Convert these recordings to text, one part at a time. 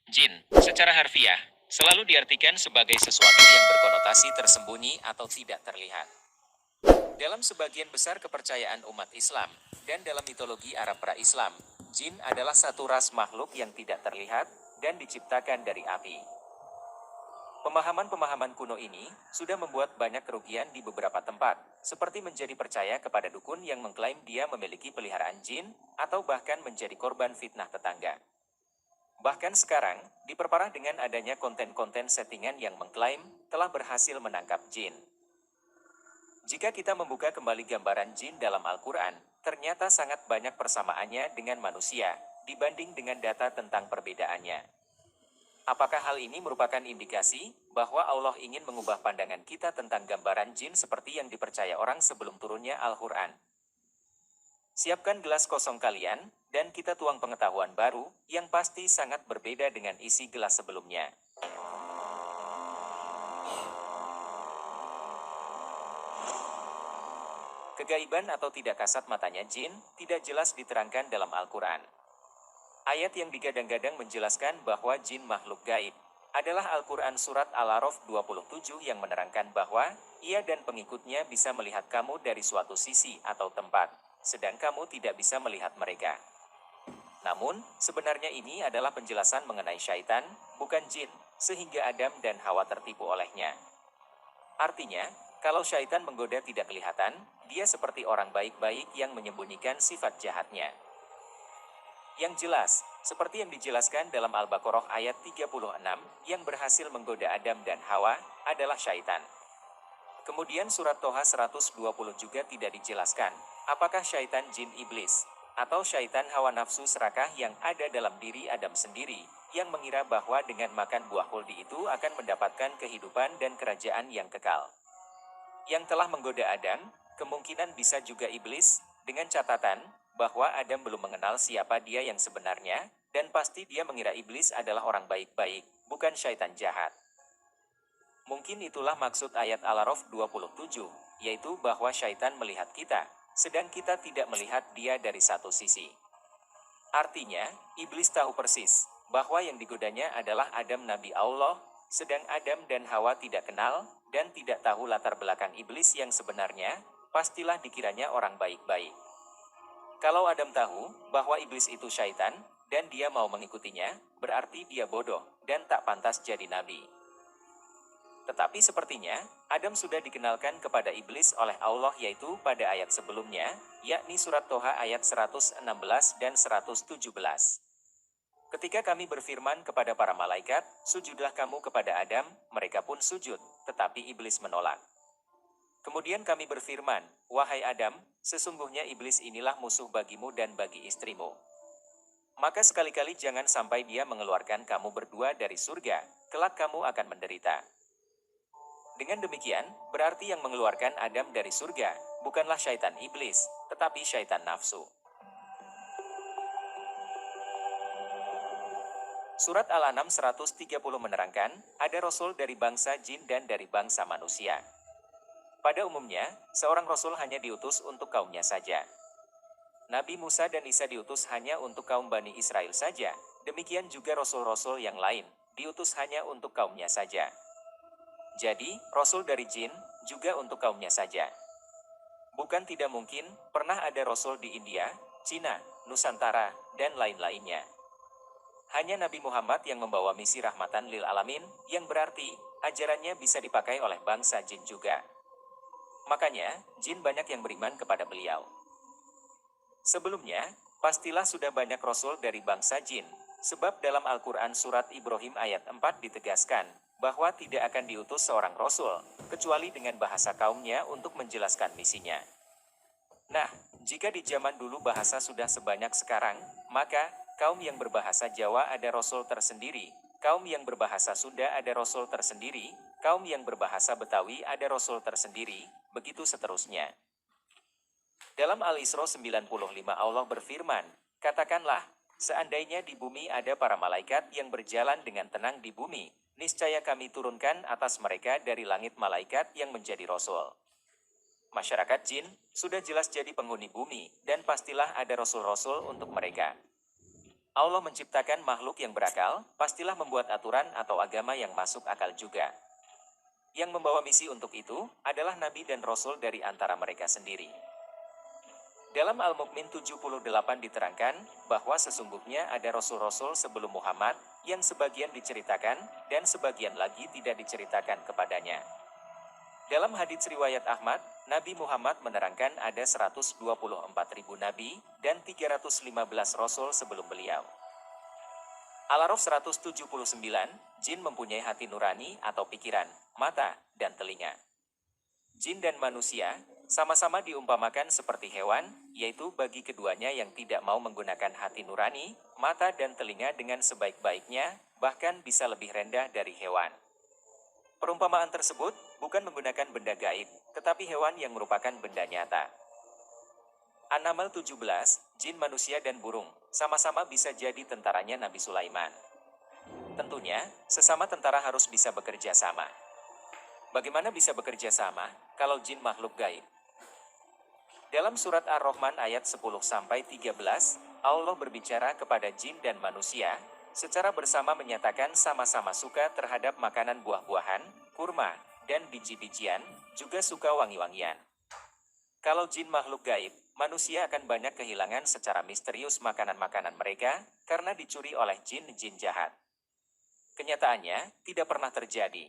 Jin, secara harfiah, selalu diartikan sebagai sesuatu yang berkonotasi tersembunyi atau tidak terlihat. Dalam sebagian besar kepercayaan umat Islam, dan dalam mitologi Arab pra-Islam, jin adalah satu ras makhluk yang tidak terlihat, dan diciptakan dari api. Pemahaman-pemahaman kuno ini sudah membuat banyak kerugian di beberapa tempat, seperti menjadi percaya kepada dukun yang mengklaim dia memiliki peliharaan jin, atau bahkan menjadi korban fitnah tetangga. Bahkan sekarang, diperparah dengan adanya konten-konten settingan yang mengklaim telah berhasil menangkap jin. Jika kita membuka kembali gambaran jin dalam Al-Quran, ternyata sangat banyak persamaannya dengan manusia, dibanding dengan data tentang perbedaannya. Apakah hal ini merupakan indikasi bahwa Allah ingin mengubah pandangan kita tentang gambaran jin seperti yang dipercaya orang sebelum turunnya Al-Quran? Siapkan gelas kosong kalian, dan kita tuang pengetahuan baru, yang pasti sangat berbeda dengan isi gelas sebelumnya. Kegaiban atau tidak kasat matanya jin, tidak jelas diterangkan dalam Al-Quran. Ayat yang digadang-gadang menjelaskan bahwa jin makhluk gaib adalah Al-Quran Surat Al-A'raf 27 yang menerangkan bahwa ia dan pengikutnya bisa melihat kamu dari suatu sisi atau tempat, sedang kamu tidak bisa melihat mereka. Namun, sebenarnya ini adalah penjelasan mengenai syaitan, bukan jin, sehingga Adam dan Hawa tertipu olehnya. Artinya, kalau syaitan menggoda tidak kelihatan, dia seperti orang baik-baik yang menyembunyikan sifat jahatnya. Yang jelas, seperti yang dijelaskan dalam Al-Baqarah ayat 36, yang berhasil menggoda Adam dan Hawa, adalah syaitan. Kemudian surat Toha 120 juga tidak dijelaskan, apakah syaitan jin iblis, atau syaitan hawa nafsu serakah yang ada dalam diri Adam sendiri, yang mengira bahwa dengan makan buah khuldi itu akan mendapatkan kehidupan dan kerajaan yang kekal. Yang telah menggoda Adam, kemungkinan bisa juga iblis, dengan catatan bahwa Adam belum mengenal siapa dia yang sebenarnya, dan pasti dia mengira iblis adalah orang baik-baik, bukan syaitan jahat. Mungkin itulah maksud ayat Al-A'raf 27, yaitu bahwa syaitan melihat kita, sedang kita tidak melihat dia dari satu sisi. Artinya, iblis tahu persis bahwa yang digodanya adalah Adam Nabi Allah, sedang Adam dan Hawa tidak kenal, dan tidak tahu latar belakang iblis yang sebenarnya, pastilah dikiranya orang baik-baik. Kalau Adam tahu bahwa iblis itu syaitan, dan dia mau mengikutinya, berarti dia bodoh, dan tak pantas jadi nabi. Tetapi sepertinya, Adam sudah dikenalkan kepada iblis oleh Allah yaitu pada ayat sebelumnya, yakni surat Toha ayat 116 dan 117. Ketika kami berfirman kepada para malaikat, sujudlah kamu kepada Adam, mereka pun sujud, tetapi iblis menolak. Kemudian kami berfirman, wahai Adam, sesungguhnya iblis inilah musuh bagimu dan bagi istrimu. Maka sekali-kali jangan sampai dia mengeluarkan kamu berdua dari surga, kelak kamu akan menderita. Dengan demikian, berarti yang mengeluarkan Adam dari surga, bukanlah syaitan iblis, tetapi syaitan nafsu. Surat Al-An'am 130 menerangkan, ada rasul dari bangsa jin dan dari bangsa manusia. Pada umumnya, seorang rasul hanya diutus untuk kaumnya saja. Nabi Musa dan Isa diutus hanya untuk kaum Bani Israel saja, demikian juga rasul-rasul yang lain, diutus hanya untuk kaumnya saja. Jadi, rasul dari jin, juga untuk kaumnya saja. Bukan tidak mungkin, pernah ada rasul di India, Cina, Nusantara, dan lain-lainnya. Hanya Nabi Muhammad yang membawa misi rahmatan lil alamin, yang berarti, ajarannya bisa dipakai oleh bangsa jin juga. Makanya, jin banyak yang beriman kepada beliau. Sebelumnya, pastilah sudah banyak rasul dari bangsa jin, sebab dalam Al-Quran surat Ibrahim ayat 4 ditegaskan, bahwa tidak akan diutus seorang rasul, kecuali dengan bahasa kaumnya untuk menjelaskan misinya. Nah, jika di zaman dulu bahasa sudah sebanyak sekarang, maka, kaum yang berbahasa Jawa ada rasul tersendiri, kaum yang berbahasa Sunda ada rasul tersendiri, kaum yang berbahasa Betawi ada rasul tersendiri, begitu seterusnya. Dalam Al-Isra 95 Allah berfirman, katakanlah, seandainya di bumi ada para malaikat yang berjalan dengan tenang di bumi, niscaya kami turunkan atas mereka dari langit malaikat yang menjadi rasul. Masyarakat jin sudah jelas jadi penghuni bumi, dan pastilah ada rasul-rasul untuk mereka. Allah menciptakan makhluk yang berakal, pastilah membuat aturan atau agama yang masuk akal juga. Yang membawa misi untuk itu adalah nabi dan rasul dari antara mereka sendiri. Dalam Al-Mu'min 78 diterangkan bahwa sesungguhnya ada rasul-rasul sebelum Muhammad yang sebagian diceritakan dan sebagian lagi tidak diceritakan kepadanya. Dalam hadits riwayat Ahmad, Nabi Muhammad menerangkan ada 124.000 nabi dan 315 rasul sebelum beliau. Al-A'raf 179, jin mempunyai hati nurani atau pikiran, mata, dan telinga. Jin dan manusia sama-sama diumpamakan seperti hewan, yaitu bagi keduanya yang tidak mau menggunakan hati nurani, mata dan telinga dengan sebaik-baiknya, bahkan bisa lebih rendah dari hewan. Perumpamaan tersebut bukan menggunakan benda gaib, tetapi hewan yang merupakan benda nyata. An-Naml 17, jin manusia dan burung, sama-sama bisa jadi tentaranya Nabi Sulaiman. Tentunya, sesama tentara harus bisa bekerja sama. Bagaimana bisa bekerja sama kalau jin makhluk gaib? Dalam surat Ar-Rahman ayat 10-13, Allah berbicara kepada jin dan manusia, secara bersama menyatakan sama-sama suka terhadap makanan buah-buahan, kurma, dan biji-bijian, juga suka wangi-wangian. Kalau jin makhluk gaib, manusia akan banyak kehilangan secara misterius makanan-makanan mereka, karena dicuri oleh jin-jin jahat. Kenyataannya, tidak pernah terjadi.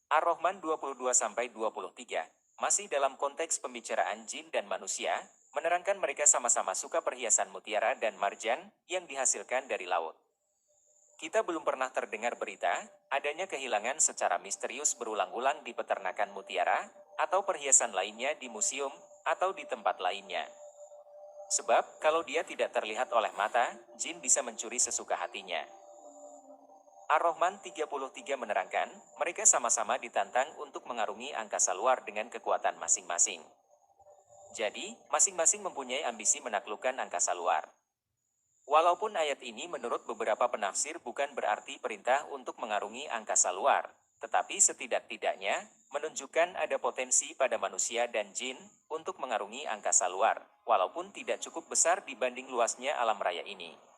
Ar-Rahman 22-23, masih dalam konteks pembicaraan jin dan manusia, menerangkan mereka sama-sama suka perhiasan mutiara dan marjan yang dihasilkan dari laut. Kita belum pernah terdengar berita adanya kehilangan secara misterius berulang-ulang di peternakan mutiara, atau perhiasan lainnya di museum, atau di tempat lainnya. Sebab, kalau dia tidak terlihat oleh mata, jin bisa mencuri sesuka hatinya. Ar-Rahman 33 menerangkan, mereka sama-sama ditantang untuk mengarungi angkasa luar dengan kekuatan masing-masing. Jadi, masing-masing mempunyai ambisi menaklukkan angkasa luar. Walaupun ayat ini menurut beberapa penafsir bukan berarti perintah untuk mengarungi angkasa luar, tetapi setidak-tidaknya menunjukkan ada potensi pada manusia dan jin untuk mengarungi angkasa luar, walaupun tidak cukup besar dibanding luasnya alam raya ini.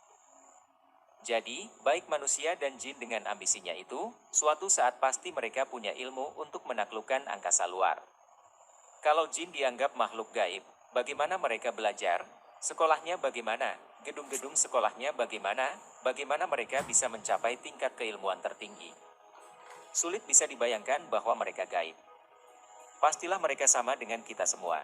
Jadi, baik manusia dan jin dengan ambisinya itu, suatu saat pasti mereka punya ilmu untuk menaklukkan angkasa luar. Kalau jin dianggap makhluk gaib, bagaimana mereka belajar? Sekolahnya bagaimana? Gedung-gedung sekolahnya bagaimana? Bagaimana mereka bisa mencapai tingkat keilmuan tertinggi? Sulit bisa dibayangkan bahwa mereka gaib. Pastilah mereka sama dengan kita semua.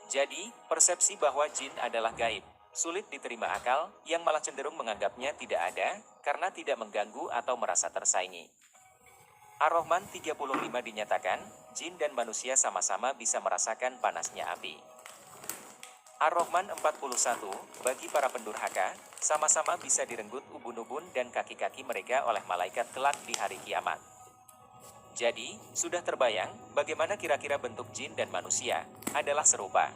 Jadi, persepsi bahwa jin adalah gaib sulit diterima akal, yang malah cenderung menganggapnya tidak ada, karena tidak mengganggu atau merasa tersaingi. Ar-Rahman 35 dinyatakan, jin dan manusia sama-sama bisa merasakan panasnya api. Ar-Rahman 41, bagi para pendurhaka, sama-sama bisa direnggut ubun-ubun dan kaki-kaki mereka oleh malaikat kelak di hari kiamat. Jadi, sudah terbayang, bagaimana kira-kira bentuk jin dan manusia, adalah serupa.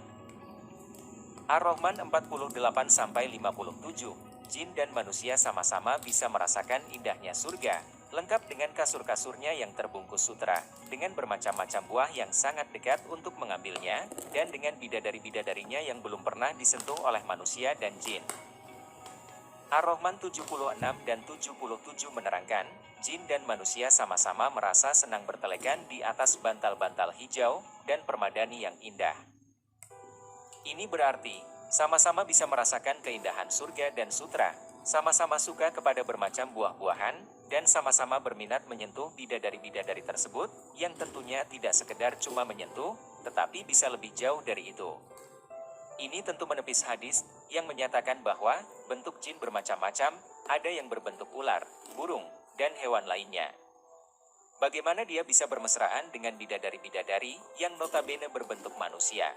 Ar-Rahman 48-57, jin dan manusia sama-sama bisa merasakan indahnya surga, lengkap dengan kasur-kasurnya yang terbungkus sutra, dengan bermacam-macam buah yang sangat dekat untuk mengambilnya, dan dengan bidadari-bidadarinya yang belum pernah disentuh oleh manusia dan jin. Ar-Rahman 76 dan 77 menerangkan, jin dan manusia sama-sama merasa senang bertelekan di atas bantal-bantal hijau, dan permadani yang indah. Ini berarti, sama-sama bisa merasakan keindahan surga dan sutra, sama-sama suka kepada bermacam buah-buahan, dan sama-sama berminat menyentuh bidadari-bidadari tersebut, yang tentunya tidak sekedar cuma menyentuh, tetapi bisa lebih jauh dari itu. Ini tentu menepis hadis, yang menyatakan bahwa, bentuk jin bermacam-macam, ada yang berbentuk ular, burung, dan hewan lainnya. Bagaimana dia bisa bermesraan dengan bidadari-bidadari, yang notabene berbentuk manusia?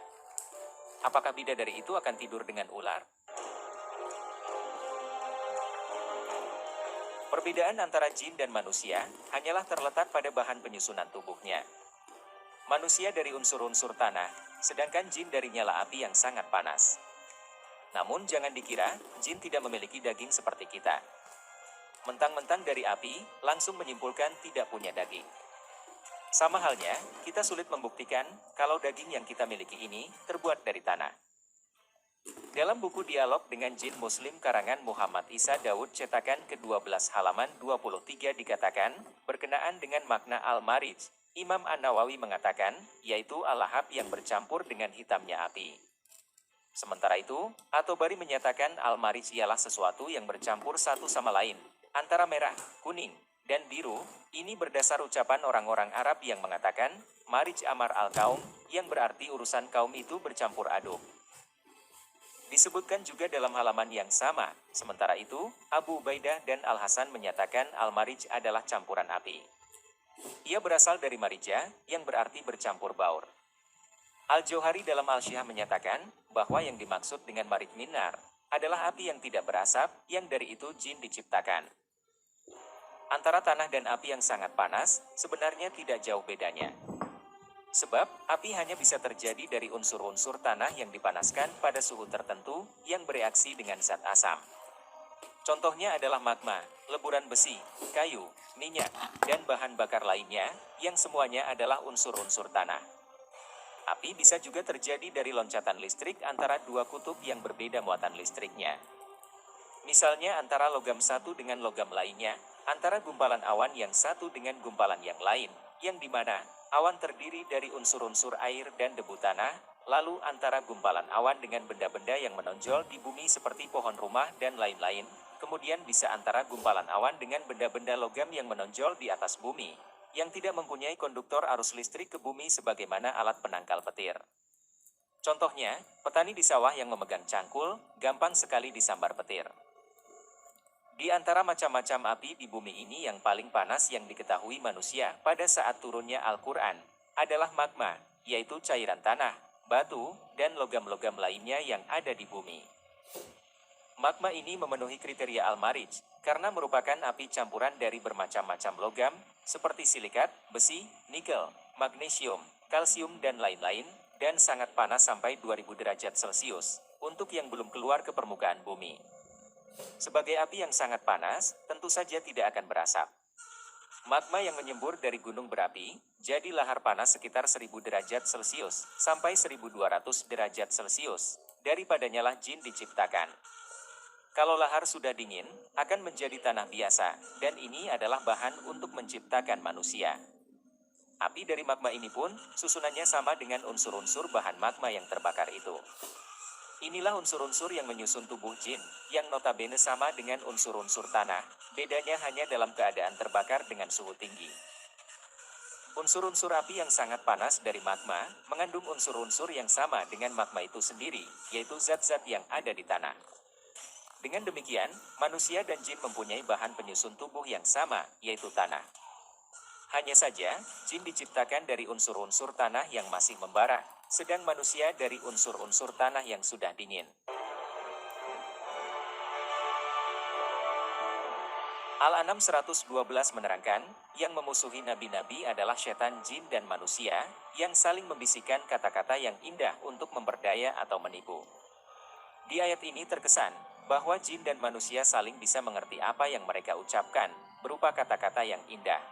Apakah bidadari itu akan tidur dengan ular? Perbedaan antara jin dan manusia hanyalah terletak pada bahan penyusunan tubuhnya. Manusia dari unsur-unsur tanah, sedangkan jin dari nyala api yang sangat panas. Namun jangan dikira, jin tidak memiliki daging seperti kita. Mentang-mentang dari api, langsung menyimpulkan tidak punya daging. Sama halnya, kita sulit membuktikan kalau daging yang kita miliki ini terbuat dari tanah. Dalam buku Dialog dengan Jin Muslim karangan Muhammad Isa Daud cetakan ke-12 halaman 23 dikatakan, berkenaan dengan makna Al-Marij, Imam An-Nawawi mengatakan, yaitu al-lahab yang bercampur dengan hitamnya api. Sementara itu, At-Tabari menyatakan Al-Marij ialah sesuatu yang bercampur satu sama lain, antara merah, kuning, dan biru. Ini berdasar ucapan orang-orang Arab yang mengatakan, Marij Amar al-Kaum, yang berarti urusan kaum itu bercampur aduk. Disebutkan juga dalam halaman yang sama. Sementara itu, Abu Ubaidah dan Al-Hasan menyatakan Al-Marij adalah campuran api. Ia berasal dari marija, yang berarti bercampur baur. Al-Jauhari dalam Al-Syihah menyatakan, bahwa yang dimaksud dengan marij minar, adalah api yang tidak berasap, yang dari itu jin diciptakan. Antara tanah dan api yang sangat panas, sebenarnya tidak jauh bedanya. Sebab, api hanya bisa terjadi dari unsur-unsur tanah yang dipanaskan pada suhu tertentu, yang bereaksi dengan zat asam. Contohnya adalah magma, leburan besi, kayu, minyak, dan bahan bakar lainnya, yang semuanya adalah unsur-unsur tanah. Api bisa juga terjadi dari loncatan listrik antara dua kutub yang berbeda muatan listriknya. Misalnya antara logam satu dengan logam lainnya, antara gumpalan awan yang satu dengan gumpalan yang lain, yang dimana awan terdiri dari unsur-unsur air dan debu tanah, lalu antara gumpalan awan dengan benda-benda yang menonjol di bumi seperti pohon rumah dan lain-lain, kemudian bisa antara gumpalan awan dengan benda-benda logam yang menonjol di atas bumi, yang tidak mempunyai konduktor arus listrik ke bumi sebagaimana alat penangkal petir. Contohnya, petani di sawah yang memegang cangkul, gampang sekali disambar petir. Di antara macam-macam api di bumi ini yang paling panas yang diketahui manusia pada saat turunnya Al-Quran, adalah magma, yaitu cairan tanah, batu, dan logam-logam lainnya yang ada di bumi. Magma ini memenuhi kriteria Al-Marij, karena merupakan api campuran dari bermacam-macam logam, seperti silikat, besi, nikel, magnesium, kalsium dan lain-lain, dan sangat panas sampai 2000 derajat Celcius, untuk yang belum keluar ke permukaan bumi. Sebagai api yang sangat panas, tentu saja tidak akan berasap. Magma yang menyembur dari gunung berapi, jadi lahar panas sekitar 1000 derajat Celcius, sampai 1200 derajat Celcius, daripadanya lah jin diciptakan. Kalau lahar sudah dingin, akan menjadi tanah biasa, dan ini adalah bahan untuk menciptakan manusia. Api dari magma ini pun, susunannya sama dengan unsur-unsur bahan magma yang terbakar itu. Inilah unsur-unsur yang menyusun tubuh jin, yang notabene sama dengan unsur-unsur tanah, bedanya hanya dalam keadaan terbakar dengan suhu tinggi. Unsur-unsur api yang sangat panas dari magma, mengandung unsur-unsur yang sama dengan magma itu sendiri, yaitu zat-zat yang ada di tanah. Dengan demikian, manusia dan jin mempunyai bahan penyusun tubuh yang sama, yaitu tanah. Hanya saja, jin diciptakan dari unsur-unsur tanah yang masih membara, sedang manusia dari unsur-unsur tanah yang sudah dingin. Al-An'am 112 menerangkan, yang memusuhi nabi-nabi adalah setan jin dan manusia, yang saling membisikkan kata-kata yang indah untuk memperdaya atau menipu. Di ayat ini terkesan, bahwa jin dan manusia saling bisa mengerti apa yang mereka ucapkan, berupa kata-kata yang indah.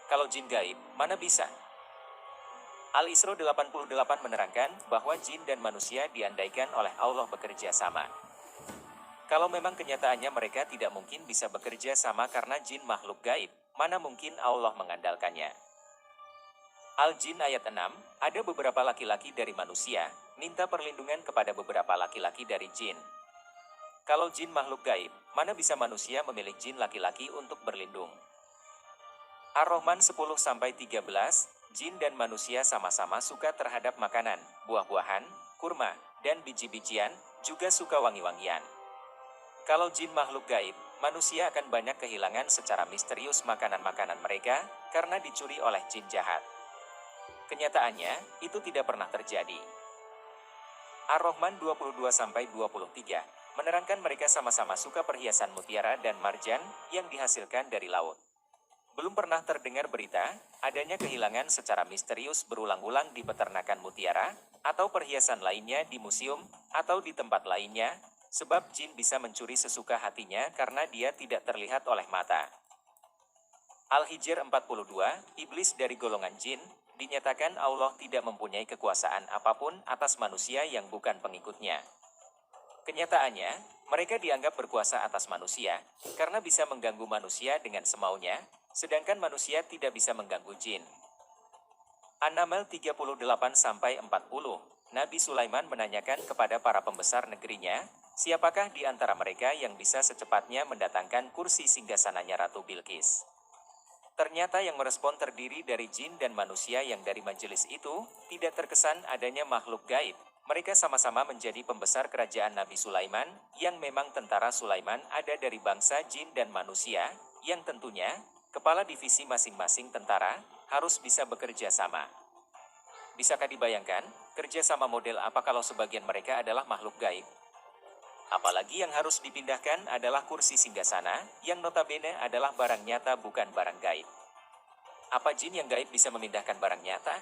Kalau jin gaib, mana bisa? Al-Isra 88 menerangkan bahwa jin dan manusia diandaikan oleh Allah bekerja sama. Kalau memang kenyataannya mereka tidak mungkin bisa bekerja sama karena jin makhluk gaib, mana mungkin Allah mengandalkannya. Al-Jin ayat 6, ada beberapa laki-laki dari manusia, minta perlindungan kepada beberapa laki-laki dari jin. Kalau jin makhluk gaib, mana bisa manusia memilih jin laki-laki untuk berlindung? Ar-Rahman 10-13, jin dan manusia sama-sama suka terhadap makanan, buah-buahan, kurma, dan biji-bijian, juga suka wangi-wangian. Kalau jin makhluk gaib, manusia akan banyak kehilangan secara misterius makanan-makanan mereka, karena dicuri oleh jin jahat. Kenyataannya, itu tidak pernah terjadi. Ar-Rahman 22-23, menerangkan mereka sama-sama suka perhiasan mutiara dan marjan, yang dihasilkan dari laut. Belum pernah terdengar berita, adanya kehilangan secara misterius berulang-ulang di peternakan mutiara, atau perhiasan lainnya di museum, atau di tempat lainnya, sebab jin bisa mencuri sesuka hatinya karena dia tidak terlihat oleh mata. Al-Hijr 42, iblis dari golongan jin, dinyatakan Allah tidak mempunyai kekuasaan apapun atas manusia yang bukan pengikutnya. Kenyataannya, mereka dianggap berkuasa atas manusia, karena bisa mengganggu manusia dengan semaunya, sedangkan manusia tidak bisa mengganggu jin. An-Naml 38-40. Nabi Sulaiman menanyakan kepada para pembesar negerinya, siapakah di antara mereka yang bisa secepatnya mendatangkan kursi singgasananya Ratu Bilqis? Ternyata yang merespon terdiri dari jin dan manusia yang dari majelis itu, tidak terkesan adanya makhluk gaib. Mereka sama-sama menjadi pembesar kerajaan Nabi Sulaiman, yang memang tentara Sulaiman ada dari bangsa jin dan manusia, yang tentunya, kepala divisi masing-masing tentara, harus bisa bekerja sama. Bisakah dibayangkan, kerjasama model apa kalau sebagian mereka adalah makhluk gaib? Apalagi yang harus dipindahkan adalah kursi singgasana, yang notabene adalah barang nyata bukan barang gaib. Apa jin yang gaib bisa memindahkan barang nyata?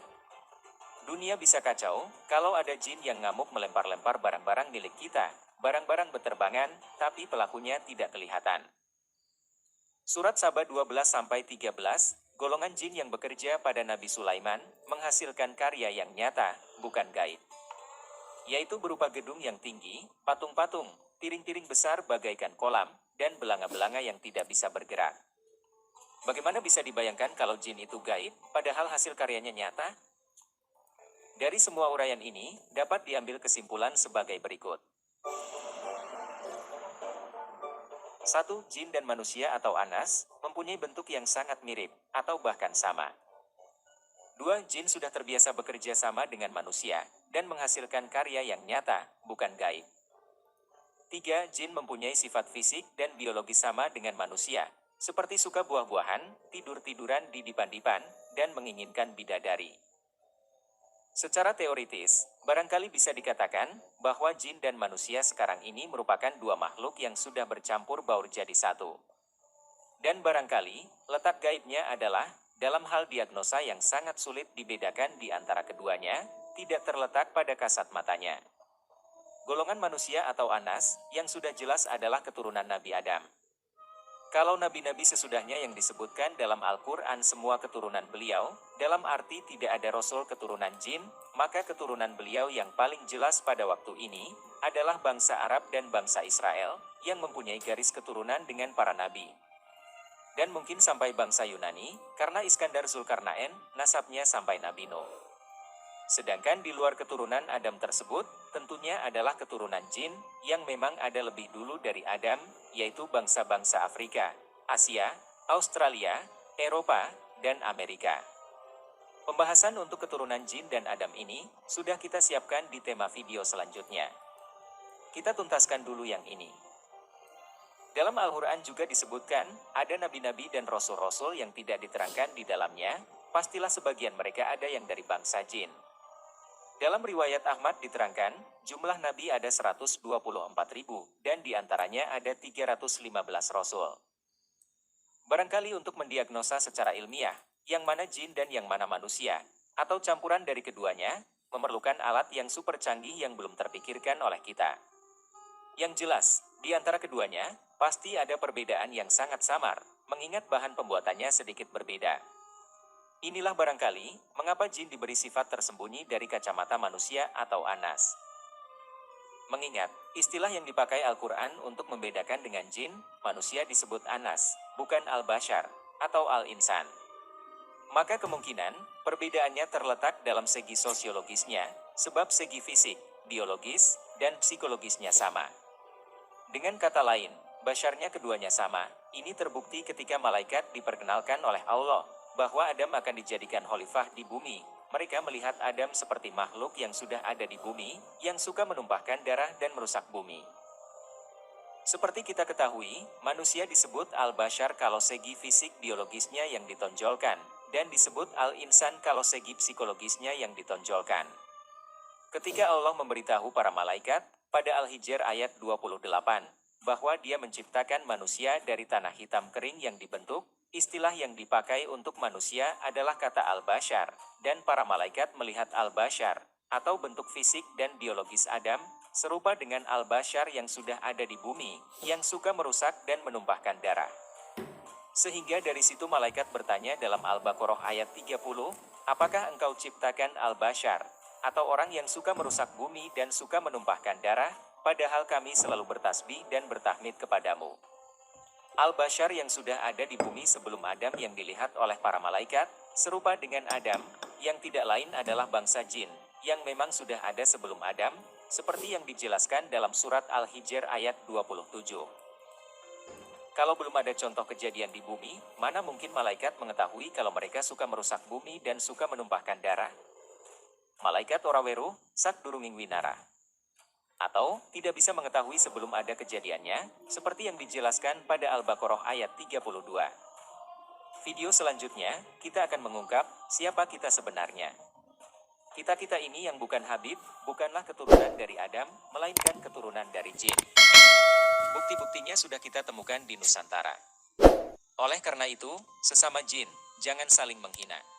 Dunia bisa kacau, kalau ada jin yang ngamuk melempar-lempar barang-barang milik kita, barang-barang beterbangan, tapi pelakunya tidak kelihatan. Surat Saba 12-13, golongan jin yang bekerja pada Nabi Sulaiman, menghasilkan karya yang nyata, bukan gaib. Yaitu berupa gedung yang tinggi, patung-patung, tiring-tiring besar bagaikan kolam, dan belanga-belanga yang tidak bisa bergerak. Bagaimana bisa dibayangkan kalau jin itu gaib, padahal hasil karyanya nyata? Dari semua uraian ini, dapat diambil kesimpulan sebagai berikut. 1. Jin dan manusia atau anas, mempunyai bentuk yang sangat mirip, atau bahkan sama. 2. Jin sudah terbiasa bekerja sama dengan manusia, dan menghasilkan karya yang nyata, bukan gaib. 3. Jin mempunyai sifat fisik dan biologis sama dengan manusia, seperti suka buah-buahan, tidur-tiduran di dipan-dipan, dan menginginkan bidadari. Secara teoritis, barangkali bisa dikatakan bahwa jin dan manusia sekarang ini merupakan dua makhluk yang sudah bercampur baur jadi satu. Dan barangkali, letak gaibnya adalah dalam hal diagnosa yang sangat sulit dibedakan di antara keduanya, tidak terletak pada kasat matanya. Golongan manusia atau anas, yang sudah jelas adalah keturunan Nabi Adam. Kalau nabi-nabi sesudahnya yang disebutkan dalam Al-Quran semua keturunan beliau, dalam arti tidak ada rasul keturunan jin, maka keturunan beliau yang paling jelas pada waktu ini, adalah bangsa Arab dan bangsa Israel, yang mempunyai garis keturunan dengan para nabi. Dan mungkin sampai bangsa Yunani, karena Iskandar Zulkarnain, nasabnya sampai Nabi Nuh. Sedangkan di luar keturunan Adam tersebut, tentunya adalah keturunan jin, yang memang ada lebih dulu dari Adam, yaitu bangsa-bangsa Afrika, Asia, Australia, Eropa, dan Amerika. Pembahasan untuk keturunan jin dan Adam ini, sudah kita siapkan di tema video selanjutnya. Kita tuntaskan dulu yang ini. Dalam Al-Quran juga disebutkan, ada nabi-nabi dan rasul-rasul yang tidak diterangkan di dalamnya, pastilah sebagian mereka ada yang dari bangsa jin. Dalam riwayat Ahmad diterangkan, jumlah nabi ada 124.000, dan diantaranya ada 315 rasul. Barangkali untuk mendiagnosa secara ilmiah, yang mana jin dan yang mana manusia, atau campuran dari keduanya, memerlukan alat yang super canggih yang belum terpikirkan oleh kita. Yang jelas, di antara keduanya, pasti ada perbedaan yang sangat samar, mengingat bahan pembuatannya sedikit berbeda. Inilah barangkali, mengapa jin diberi sifat tersembunyi dari kacamata manusia atau anas. Mengingat, istilah yang dipakai Al-Quran untuk membedakan dengan jin, manusia disebut anas, bukan al-bashar, atau al-insan. Maka kemungkinan, perbedaannya terletak dalam segi sosiologisnya, sebab segi fisik, biologis, dan psikologisnya sama. Dengan kata lain, basyarnya keduanya sama. Ini terbukti ketika malaikat diperkenalkan oleh Allah, bahwa Adam akan dijadikan khalifah di bumi. Mereka melihat Adam seperti makhluk yang sudah ada di bumi, yang suka menumpahkan darah dan merusak bumi. Seperti kita ketahui, manusia disebut al-bashar kalau segi fisik biologisnya yang ditonjolkan, dan disebut al-insan kalau segi psikologisnya yang ditonjolkan. Ketika Allah memberitahu para malaikat, pada Al-Hijr ayat 28, bahwa dia menciptakan manusia dari tanah hitam kering yang dibentuk, istilah yang dipakai untuk manusia adalah kata al-bashar, dan para malaikat melihat al-bashar, atau bentuk fisik dan biologis Adam, serupa dengan al-bashar yang sudah ada di bumi, yang suka merusak dan menumpahkan darah. Sehingga dari situ malaikat bertanya dalam Al-Baqarah ayat 30, apakah engkau ciptakan al-bashar, atau orang yang suka merusak bumi dan suka menumpahkan darah, padahal kami selalu bertasbih dan bertahmid kepadamu. Al-Bashar yang sudah ada di bumi sebelum Adam yang dilihat oleh para malaikat, serupa dengan Adam, yang tidak lain adalah bangsa jin, yang memang sudah ada sebelum Adam, seperti yang dijelaskan dalam surat Al-Hijr ayat 27. Kalau belum ada contoh kejadian di bumi, mana mungkin malaikat mengetahui kalau mereka suka merusak bumi dan suka menumpahkan darah? Malaikat ora weruh, sak durunging winara. Atau, tidak bisa mengetahui sebelum ada kejadiannya, seperti yang dijelaskan pada Al-Baqarah ayat 32. Video selanjutnya, kita akan mengungkap, siapa kita sebenarnya. Kita-kita ini yang bukan Habib, bukanlah keturunan dari Adam, melainkan keturunan dari jin. Bukti-buktinya sudah kita temukan di Nusantara. Oleh karena itu, sesama jin, jangan saling menghina.